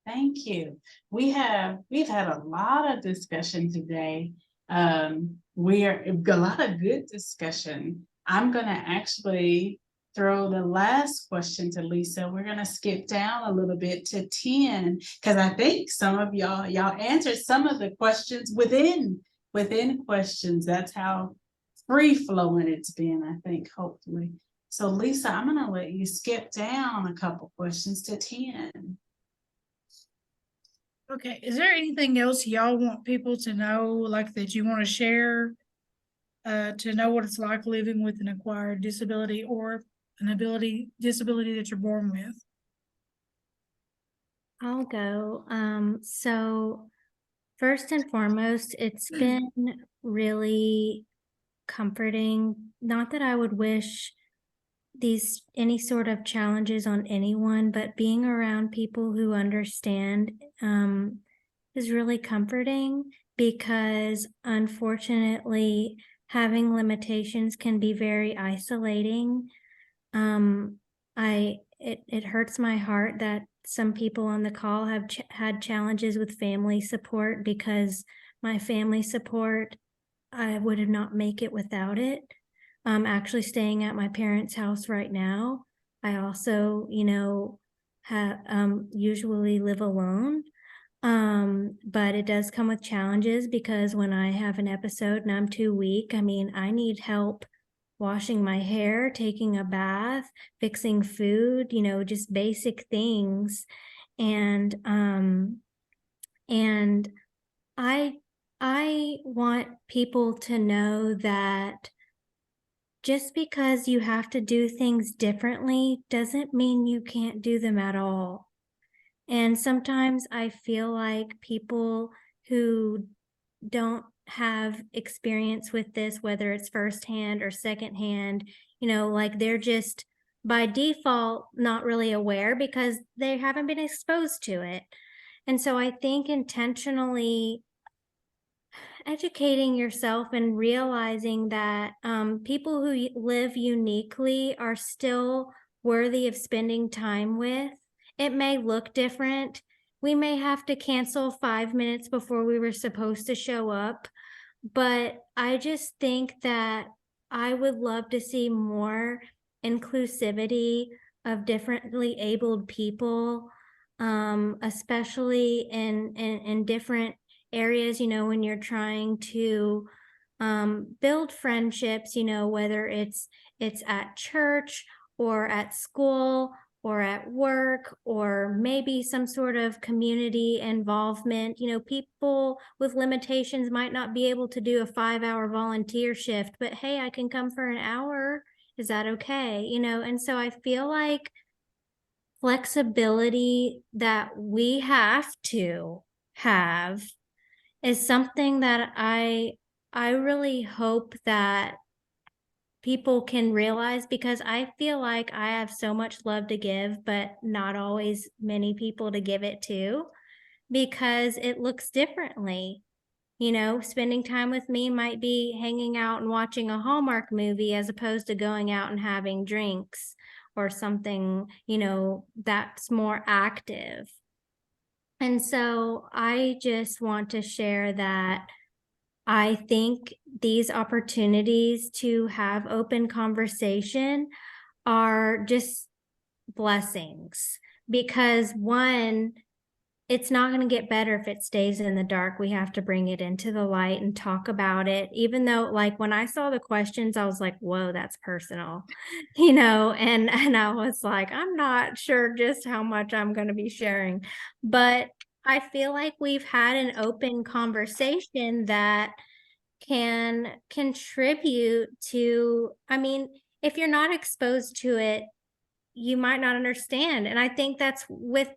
Thank you. We've had a lot of discussion today. We've got a lot of good discussion. I'm gonna actually throw the last question to Lisa. We're gonna skip down a little bit to 10, because I think some of y'all answered some of the questions within questions. That's how free flowing it's been, I think, hopefully. So Lisa, I'm gonna let you skip down a couple questions to 10. Okay, is there anything else y'all want people to know, like that you want to share? To know what it's like living with an acquired disability or an disability that you're born with? I'll go. So first and foremost, it's been really comforting. Not that I would wish any sort of challenges on anyone, but being around people who understand is really comforting, because unfortunately having limitations can be very isolating. It hurts my heart that some people on the call have had challenges with family support, because my family support, I would not make it without it. I'm actually staying at my parents' house right now. I also, usually live alone. But it does come with challenges, because when I have an episode and I'm too weak, I mean, I need help washing my hair, taking a bath, fixing food, just basic things. And I want people to know that just because you have to do things differently doesn't mean you can't do them at all. And sometimes I feel like people who don't have experience with this, whether it's firsthand or secondhand, like they're just by default not really aware because they haven't been exposed to it. And so I think intentionally educating yourself and realizing that people who live uniquely are still worthy of spending time with. It may look different. We may have to cancel 5 minutes before we were supposed to show up, but I just think that I would love to see more inclusivity of differently abled people, especially in different areas, when you're trying to build friendships, whether it's at church or at school or at work, or maybe some sort of community involvement. People with limitations might not be able to do a 5-hour volunteer shift, but hey, I can come for an hour. Is that okay? And so I feel like flexibility that we have to have is something that I really hope that people can realize, because I feel like I have so much love to give, but not always many people to give it to, because it looks differently. Spending time with me might be hanging out and watching a Hallmark movie as opposed to going out and having drinks or something, that's more active. And so I just want to share that I think these opportunities to have open conversation are just blessings, because one, it's not going to get better if it stays in the dark. We have to bring it into the light and talk about it. Even though, like, when I saw the questions, I was like, whoa, that's personal, and I was like, I'm not sure just how much I'm going to be sharing, but I feel like we've had an open conversation that can contribute to, I mean, if you're not exposed to it, you might not understand. And I think that's with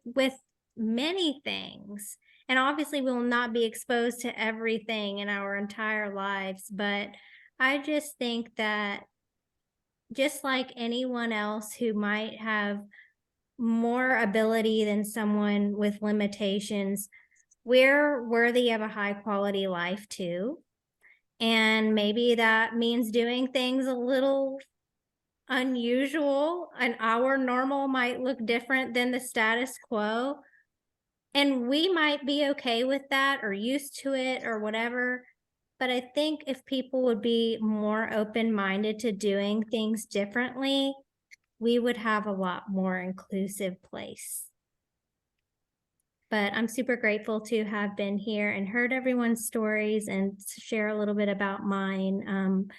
many things. And obviously we will not be exposed to everything in our entire lives, but I just think that just like anyone else who might have more ability than someone with limitations, we're worthy of a high quality life too. And maybe that means doing things a little unusual, and our normal might look different than the status quo. And we might be okay with that or used to it or whatever. But I think if people would be more open-minded to doing things differently, we would have a lot more inclusive place. But I'm super grateful to have been here and heard everyone's stories and share a little bit about mine.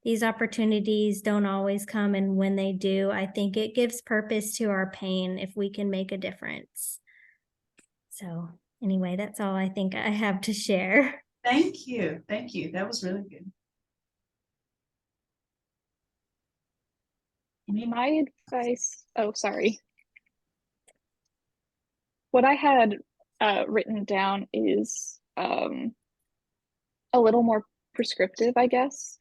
These opportunities don't always come, and when they do, I think it gives purpose to our pain if we can make a difference. So anyway, that's all I think I have to share. Thank you. Thank you. That was really good. My advice, oh, sorry. What I had written down is a little more prescriptive, I guess.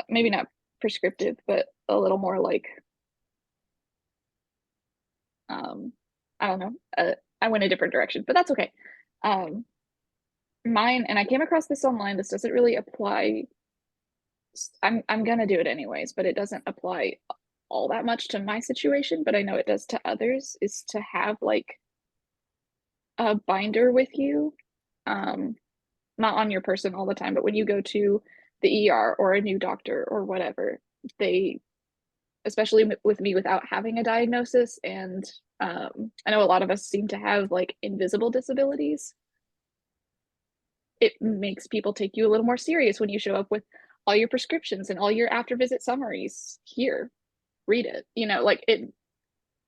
Maybe not prescriptive, but a little more like, I don't know. I went a different direction, but that's okay. Mine, and I came across this online. This doesn't really apply. I'm gonna do it anyways, but it doesn't apply all that much to my situation, but I know it does to others, is to have like a binder with you. Not on your person all the time, but when you go to the ER or a new doctor or whatever, they, especially with me without having a diagnosis, and I know a lot of us seem to have like invisible disabilities, it makes people take you a little more serious when you show up with all your prescriptions and all your after visit summaries. Here, read it. You know, like it,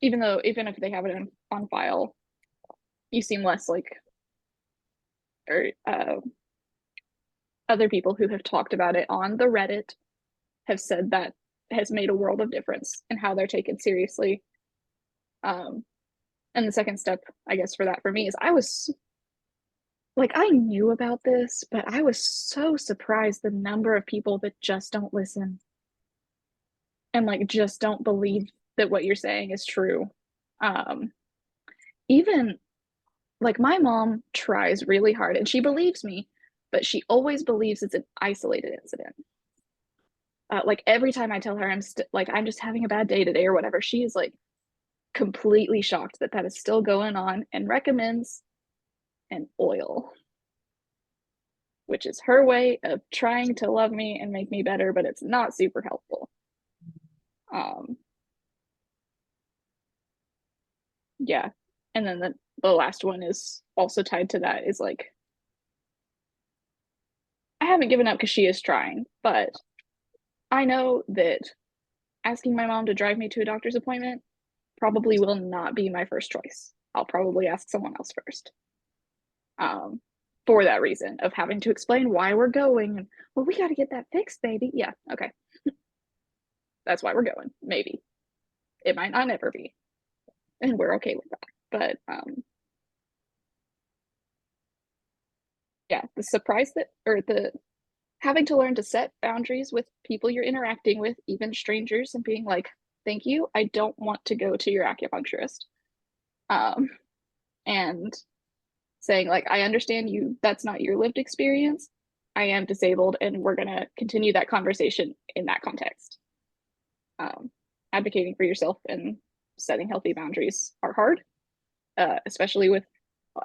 even if they have it on file, you seem less like, or other people who have talked about it on the Reddit have said that has made a world of difference in how they're taken seriously. And the second step, I guess, for that for me is I was like, I knew about this, but I was so surprised the number of people that just don't listen and like just don't believe that what you're saying is true. Even like my mom tries really hard and she believes me, but she always believes it's an isolated incident. Like every time I tell her I'm just having a bad day today or whatever, she is like completely shocked that that is still going on and recommends an oil, which is her way of trying to love me and make me better, but it's not super helpful. Yeah. And then the last one is also tied to that, is like, I haven't given up because she is trying, but I know that asking my mom to drive me to a doctor's appointment probably will not be my first choice. I'll probably ask someone else first. For that reason of having to explain why we're going and, well, we got to get that fixed, baby. Yeah, okay. That's why we're going. Maybe it might not ever be, and we're okay with that. But yeah, the surprise that, or the having to learn to set boundaries with people you're interacting with, even strangers, and being like, thank you, I don't want to go to your acupuncturist. And saying like, I understand you, that's not your lived experience. I am disabled, and we're gonna continue that conversation in that context. Advocating for yourself and setting healthy boundaries are hard, especially with,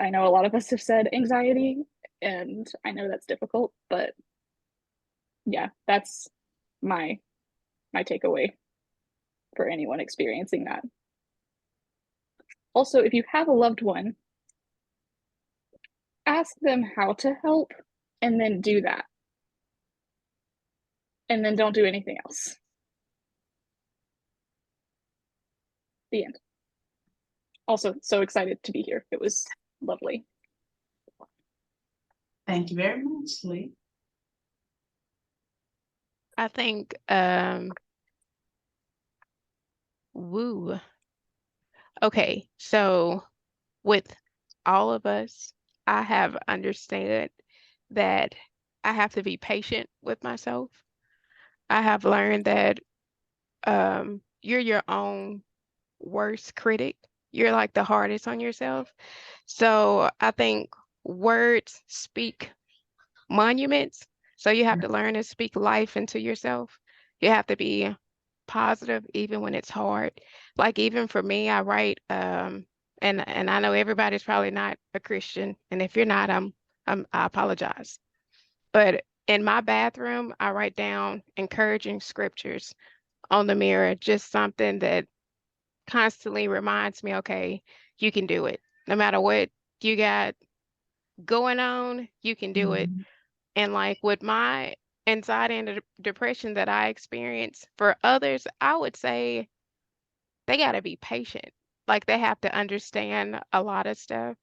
I know a lot of us have said anxiety, and I know that's difficult, but yeah, that's my takeaway for anyone experiencing that. Also, if you have a loved one, ask them how to help and then do that. And then don't do anything else. The end. Also, so excited to be here. It was lovely. Thank you very much, Lee. I think, woo. Okay, so with all of us, I have understood that I have to be patient with myself. I have learned that you're your own worst critic. You're like the hardest on yourself. So I think words speak monuments. So you have to learn to speak life into yourself. You have to be positive even when it's hard. Like even for me, I write and I know everybody's probably not a Christian. And if you're not, I apologize. But in my bathroom, I write down encouraging scriptures on the mirror, just something that constantly reminds me, okay, you can do it. No matter what you got going on, you can do it. Mhm. And like with my anxiety and depression that I experience, for others, I would say they got to be patient. Like they have to understand a lot of stuff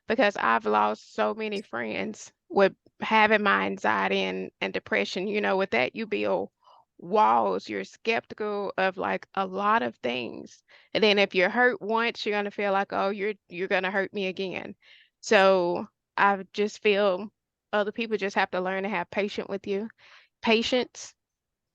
because I've lost so many friends with having my anxiety and depression. You know, with that, you build walls. You're skeptical of like a lot of things. And then if you're hurt once, you're gonna feel like, oh, you're gonna hurt me again. So I just feel other people just have to learn to have patience.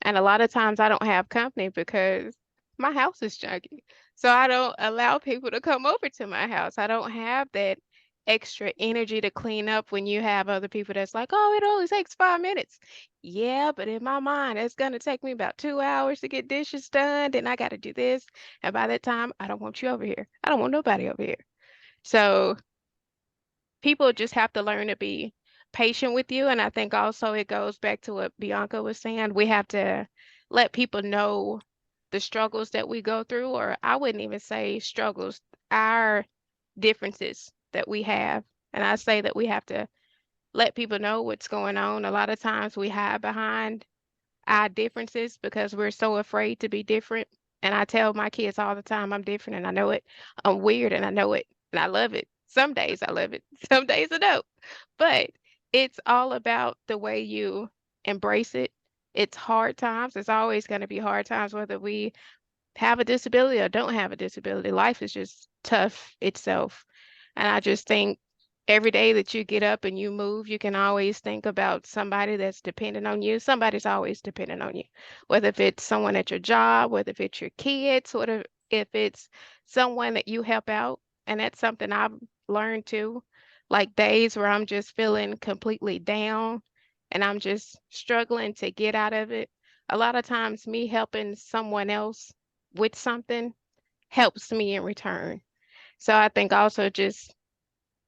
And a lot of times I don't have company because my house is junky. So I don't allow people to come over to my house. I don't have that extra energy to clean up when you have other people that's like, oh, it only takes 5 minutes. Yeah, but in my mind, it's going to take me about 2 hours to get dishes done. Then I got to do this. And by that time, I don't want you over here. I don't want nobody over here. So people just have to learn to be patient with you. And I think also it goes back to what Bianca was saying. We have to let people know the struggles that we go through, or I wouldn't even say struggles, our differences that we have. And I say that we have to let people know what's going on. A lot of times we hide behind our differences because we're so afraid to be different. And I tell my kids all the time, I'm different and I know it. I'm weird and I know it. And I love it. Some days I love it. Some days I don't. But it's all about the way you embrace it. It's hard times. It's always going to be hard times, whether we have a disability or don't have a disability. Life is just tough itself. And I just think every day that you get up and you move, you can always think about somebody that's dependent on you. Somebody's always dependent on you, whether if it's someone at your job, whether if it's your kids, whether if it's someone that you help out. And that's something I've learned too. Like days where I'm just feeling completely down and I'm just struggling to get out of it. A lot of times, me helping someone else with something helps me in return. So I think also just,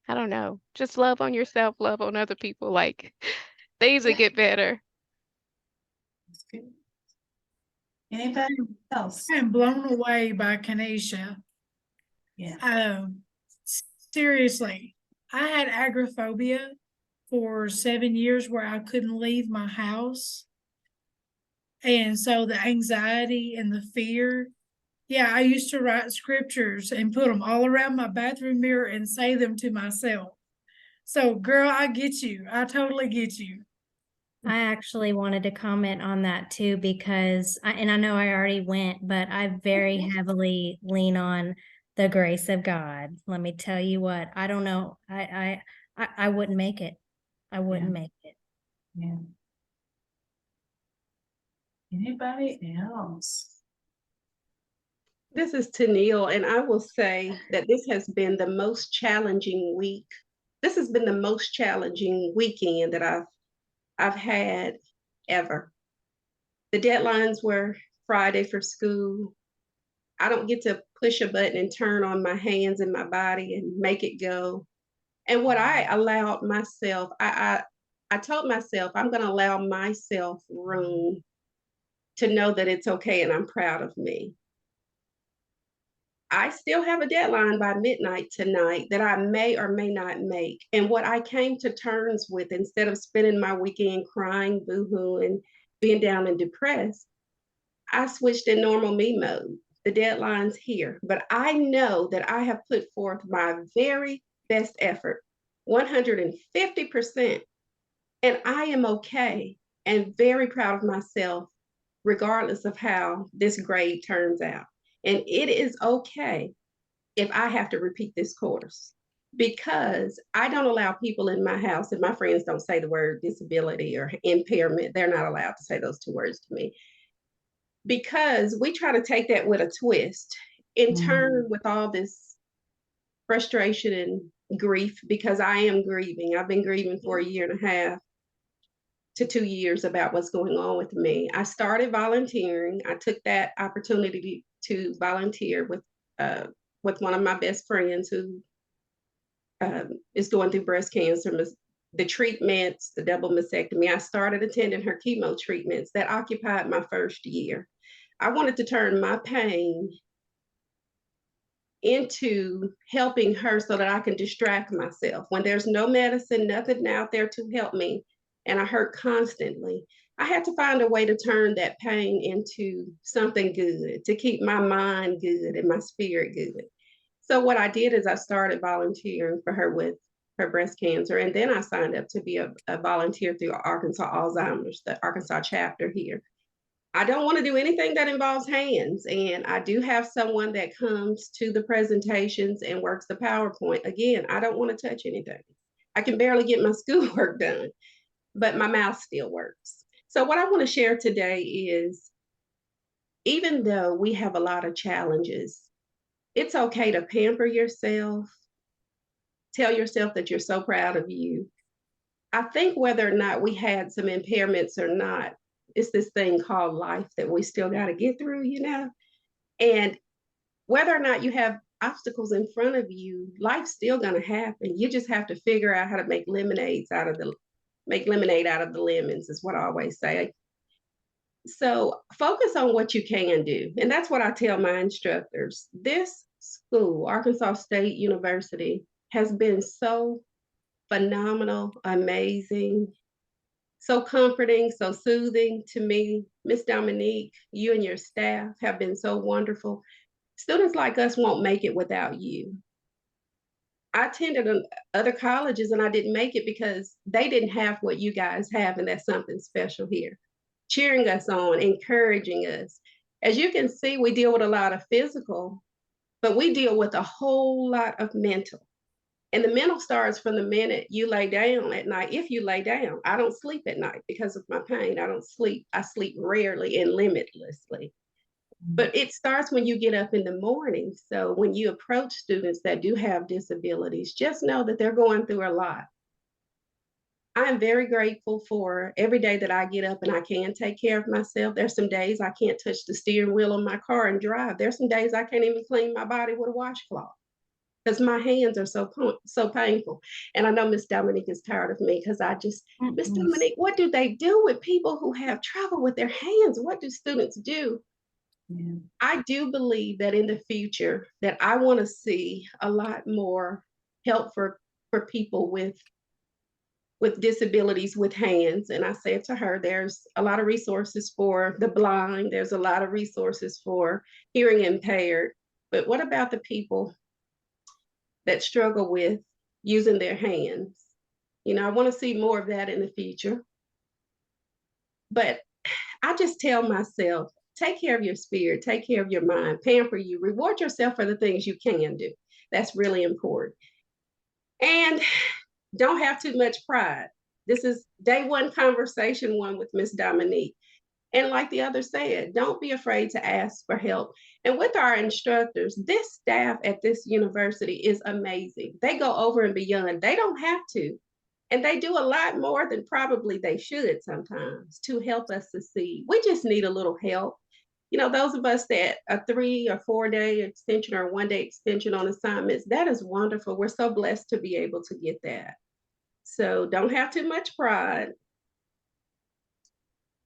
I don't know, just love on yourself, love on other people. Like things will get better. That's good. Anybody else? I'm blown away by Kanisha. Yeah. Seriously, I had agoraphobia for 7 years where I couldn't leave my house. And so the anxiety and the fear, yeah, I used to write scriptures and put them all around my bathroom mirror and say them to myself. So, girl, I get you. I totally get you. I actually wanted to comment on that too because and I know I already went, but I very heavily lean on the grace of God. Let me tell you what, I don't know. I wouldn't make it. I wouldn't make it. Yeah. Anybody else? This is Tennille, and I will say that this has been the most challenging week. This has been the most challenging weekend that I've had ever. The deadlines were Friday for school. I don't get to push a button and turn on my hands and my body and make it go. And what I allowed myself, I told myself I'm going to allow myself room to know that it's okay and I'm proud of me. I still have a deadline by midnight tonight that I may or may not make. And what I came to terms with, instead of spending my weekend crying, boohooing, being down and depressed, I switched in normal me mode. The deadline's here, but I know that I have put forth my very best effort, 150%, and I am okay and very proud of myself, regardless of how this grade turns out. And it is okay if I have to repeat this course because I don't allow people in my house, and my friends don't say the word disability or impairment. They're not allowed to say those two words to me because we try to take that with a twist. In turn, with all this frustration and grief, because I am grieving. I've been grieving for a year and a half to 2 years about what's going on with me. I started volunteering. I took that opportunity to volunteer with one of my best friends who is going through breast cancer, the treatments, the double mastectomy. I started attending her chemo treatments that occupied my first year. I wanted to turn my pain into helping her so that I can distract myself. When there's no medicine, nothing out there to help me, and I hurt constantly, I had to find a way to turn that pain into something good, to keep my mind good and my spirit good. So what I did is I started volunteering for her with her breast cancer, and then I signed up to be a volunteer through Arkansas Alzheimer's, the Arkansas chapter here. I don't want to do anything that involves hands, and I do have someone that comes to the presentations and works the PowerPoint. Again, I don't want to touch anything. I can barely get my schoolwork done, but my mouth still works. So what I want to share today is, even though we have a lot of challenges, it's okay to pamper yourself, tell yourself that you're so proud of you. I think whether or not we had some impairments or not, it's this thing called life that we still got to get through, you know? And whether or not you have obstacles in front of you, life's still going to happen. You just have to figure out how to make lemonade out of the lemons, is what I always say. So focus on what you can do. And that's what I tell my instructors. This school, Arkansas State University, has been so phenomenal, amazing, so comforting, so soothing to me. Miss Dominique, you and your staff have been so wonderful. Students like us won't make it without you. I attended other colleges and I didn't make it because they didn't have what you guys have, and that's something special here. Cheering us on, encouraging us. As you can see, we deal with a lot of physical, but we deal with a whole lot of mental. And the mental starts from the minute you lay down at night. If you lay down, I don't sleep at night because of my pain. I don't sleep. I sleep rarely and limitlessly. But it starts when you get up in the morning. So when you approach students that do have disabilities, just know that they're going through a lot. I am very grateful for every day that I get up and I can take care of myself. There's some days I can't touch the steering wheel of my car and drive. There's some days I can't even clean my body with a washcloth because my hands are so painful. And I know Miss Dominique is tired of me because Miss Dominique, what do they do with people who have trouble with their hands? What do students do? Yeah. I do believe that in the future that I want to see a lot more help for people with disabilities with hands. And I said to her, there's a lot of resources for the blind. There's a lot of resources for hearing impaired. But what about the people that struggle with using their hands? You know, I want to see more of that in the future. But I just tell myself, take care of your spirit, take care of your mind, pamper you, reward yourself for the things you can do. That's really important. And don't have too much pride. This is day one, conversation one with Miss Dominique. And like the other said, don't be afraid to ask for help. And with our instructors, this staff at this university is amazing. They go over and beyond. They don't have to. And they do a lot more than probably they should sometimes to help us succeed. We just need a little help. You know, those of us that a 3 or 4 day extension or 1 day extension on assignments, that is wonderful. We're so blessed to be able to get that. So don't have too much pride.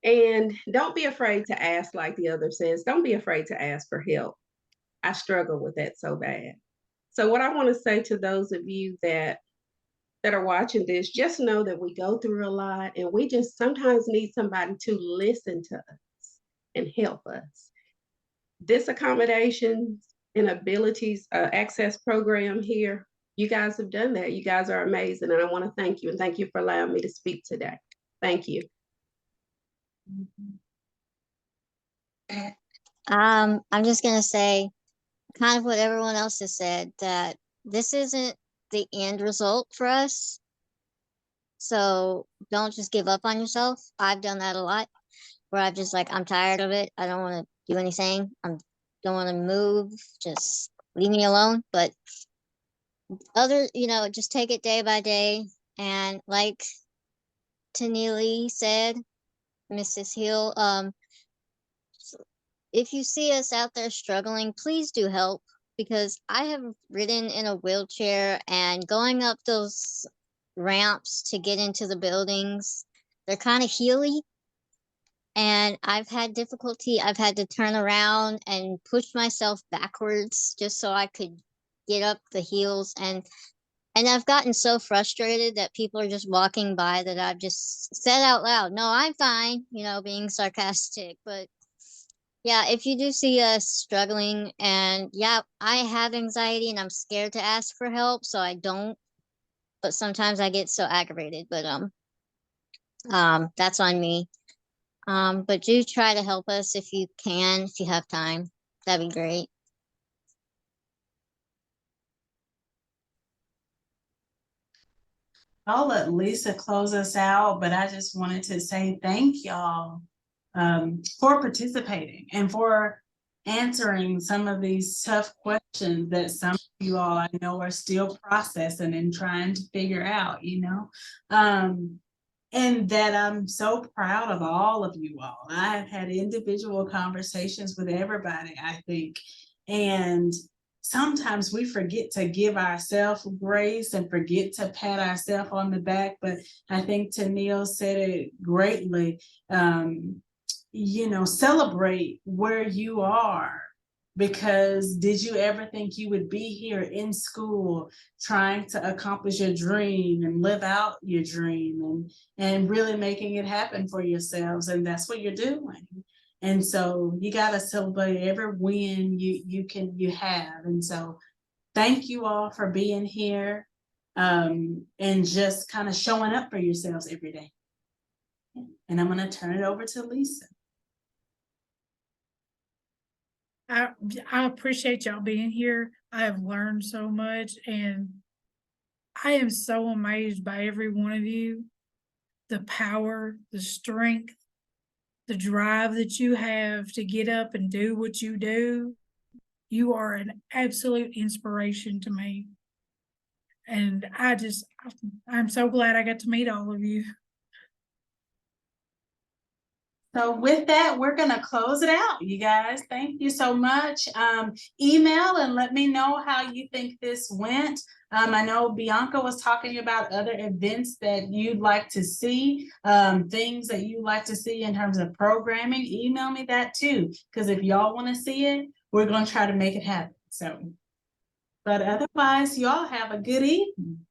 And don't be afraid to ask, like the other says, don't be afraid to ask for help. I struggle with that so bad. So what I want to say to those of you that are watching this, just know that we go through a lot and we just sometimes need somebody to listen to us and help us. This accommodations and abilities access program here, you guys have done that. You guys are amazing. And I want to thank you, and thank you for allowing me to speak today. Thank you. I'm just gonna say kind of what everyone else has said, that this isn't the end result for us. So don't just give up on yourself. I've done that a lot where I'm just like, I'm tired of it. I don't want to do anything. Don't want to move. Just leave me alone. But just take it day by day. And like Taneely said, Mrs. Hill, if you see us out there struggling, please do help, because I have ridden in a wheelchair, and going up those ramps to get into the buildings, they're kind of hilly, and I've had difficulty. I've had to turn around and push myself backwards just so I could get up the hills, and I've gotten so frustrated that people are just walking by that I've just said out loud, "No, I'm fine," being sarcastic. But yeah, if you do see us struggling, and yeah, I have anxiety and I'm scared to ask for help, so I don't. But sometimes I get so aggravated. But that's on me. But do try to help us if you can, if you have time. That'd be great. I'll let Lisa close us out, but I just wanted to say thank y'all for participating and for answering some of these tough questions that some of you all I know are still processing and trying to figure out, and that I'm so proud of all of you all. I've had individual conversations with everybody, I think, and sometimes we forget to give ourselves grace and forget to pat ourselves on the back. But I think Tennille said it greatly. Celebrate where you are, because did you ever think you would be here in school trying to accomplish your dream and live out your dream and really making it happen for yourselves? And that's what you're doing. And so you got to celebrate every win you have. And so thank you all for being here, and just kind of showing up for yourselves every day. And I'm going to turn it over to Lisa. I appreciate y'all being here. I have learned so much, and I am so amazed by every one of you. The power, the strength, the drive that you have to get up and do what you do. You are an absolute inspiration to me. And I'm so glad I got to meet all of you. So with that, we're going to close it out, you guys. Thank you so much. Email and let me know how you think this went. I know Bianca was talking about other events that you'd like to see, things that you'd like to see in terms of programming. Email me that too, because if y'all want to see it, we're going to try to make it happen. So, but otherwise, y'all have a good evening.